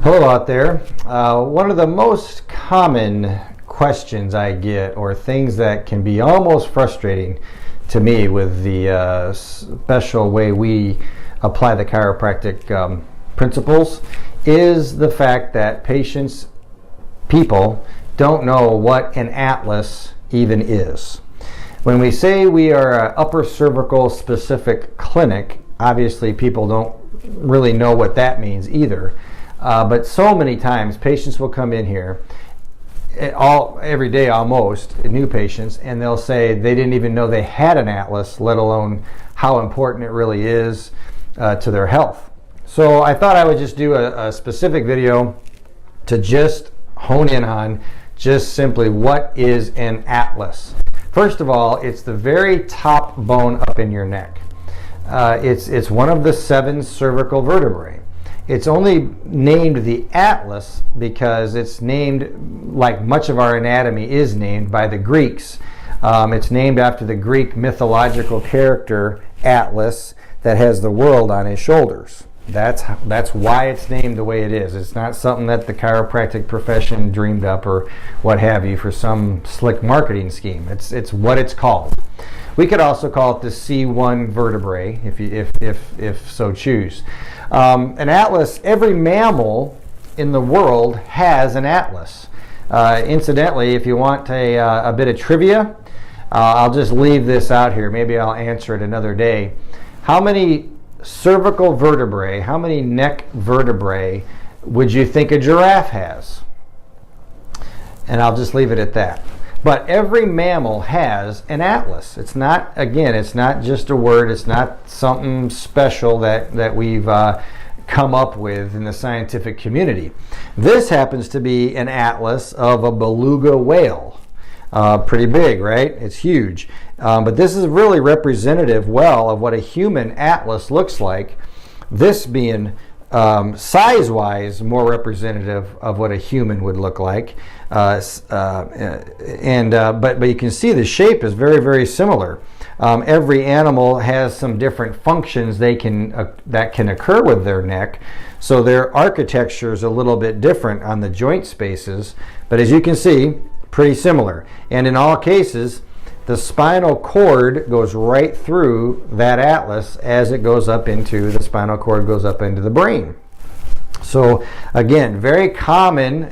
Hello out there. One of the most common questions I get, or things that can be almost frustrating to me with the special way we apply the chiropractic principles, is the fact that people don't know what an atlas even is. When we say we are an upper cervical specific clinic, obviously people don't really know what that means either. But so many times patients will come in here every day, almost new patients, and they'll say they didn't even know they had an atlas, let alone how important it really is to their health. So I thought I would just do a specific video to just hone in on just simply what is an atlas. First of all, it's the very top bone up in your neck. It's one of the 7 cervical vertebrae. It's only named the atlas because it's named, like much of our anatomy is named, by the Greeks. It's named after the Greek mythological character Atlas that has the world on his shoulders. That's why it's named the way it is. It's not something that the chiropractic profession dreamed up or what have you for some slick marketing scheme. It's what it's called. We could also call it the C1 vertebrae if so choose. An atlas, every mammal in the world has an atlas. Incidentally, if you want a bit of trivia, I'll just leave this out here. Maybe I'll answer it another day. How many cervical vertebrae, how many neck vertebrae would you think a giraffe has? And I'll just leave it at that. But every mammal has an atlas. It's not just a word. It's not something special that we've come up with in the scientific community. This happens to be an atlas of a beluga whale. Pretty big, right? It's huge. But this is really representative of what a human atlas looks like. This being size-wise more representative of what a human would look like. But you can see the shape is very, very similar. Every animal has some different functions that can occur with their neck, so their architecture is a little bit different on the joint spaces, but as you can see, pretty similar. And in all cases, the spinal cord goes right through that atlas as it goes up into the spinal cord, goes up into the brain. So again, very common,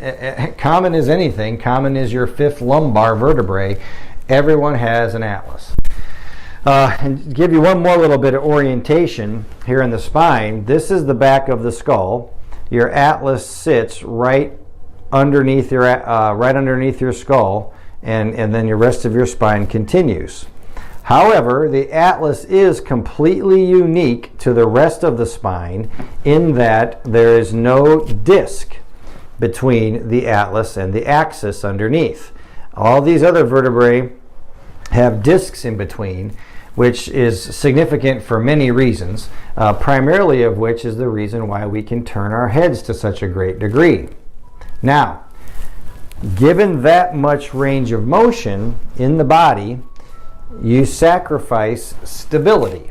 common as anything, common is your 5th lumbar vertebrae. Everyone has an atlas. And give you one more little bit of orientation here in the spine. This is the back of the skull. Your atlas sits right underneath your skull, and then your rest of your spine continues. However, the atlas is completely unique to the rest of the spine in that there is no disc between the atlas and the axis underneath. All these other vertebrae have discs in between, which is significant for many reasons, primarily of which is the reason why we can turn our heads to such a great degree. Now, given that much range of motion in the body, you sacrifice stability.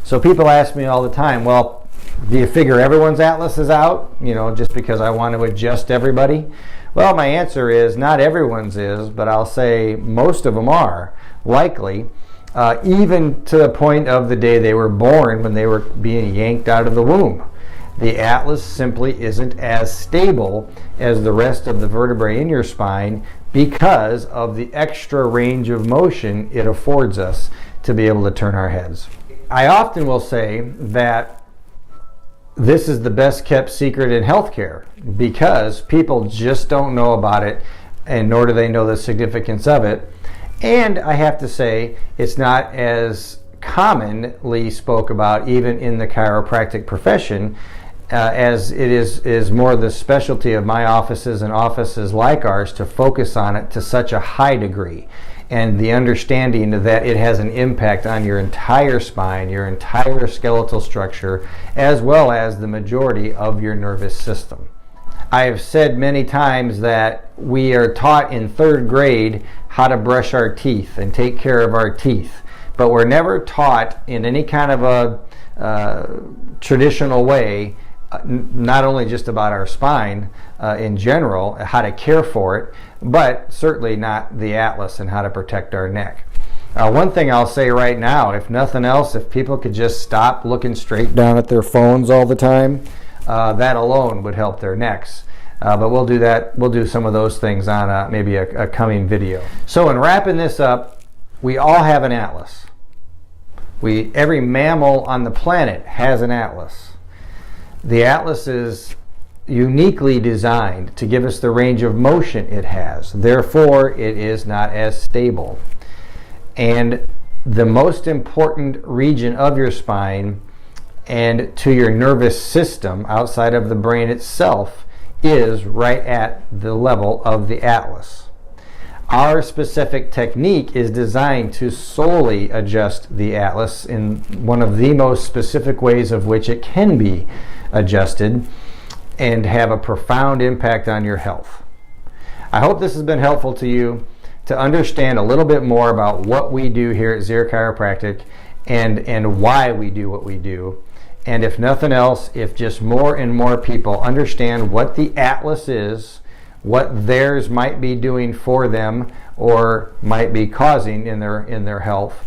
So people ask me all the time, well, do you figure everyone's atlas is out, just because I want to adjust everybody? Well, my answer is not everyone's is, but I'll say most of them are, likely, even to the point of the day they were born when they were being yanked out of the womb. The atlas simply isn't as stable as the rest of the vertebrae in your spine because of the extra range of motion it affords us to be able to turn our heads. I often will say that this is the best kept secret in healthcare because people just don't know about it, and nor do they know the significance of it. And I have to say, it's not as commonly spoke about even in the chiropractic profession, as it is more the specialty of my offices and offices like ours to focus on it to such a high degree, and the understanding that it has an impact on your entire spine, your entire skeletal structure, as well as the majority of your nervous system. I have said many times that we are taught in 3rd grade how to brush our teeth and take care of our teeth, but we're never taught in any kind of a traditional way not only just about our spine in general, how to care for it, but certainly not the atlas and how to protect our neck. One thing I'll say right now, if nothing else, if people could just stop looking straight down at their phones all the time, that alone would help their necks. But we'll do that. We'll do some of those things on maybe a coming video. So in wrapping this up, we all have an atlas. Every mammal on the planet has an atlas. The atlas is uniquely designed to give us the range of motion it has. Therefore, it is not as stable. And the most important region of your spine and to your nervous system outside of the brain itself is right at the level of the atlas. Our specific technique is designed to solely adjust the atlas in one of the most specific ways of which it can be adjusted and have a profound impact on your health. I hope this has been helpful to you to understand a little bit more about what we do here at Zehr Chiropractic and why we do what we do. And if nothing else, if just more and more people understand what the atlas is, what theirs might be doing for them or might be causing in their health,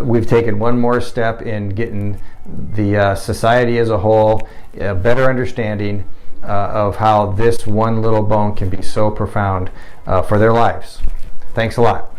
we've taken one more step in getting the society as a whole a better understanding of how this one little bone can be so profound for their lives. Thanks a lot.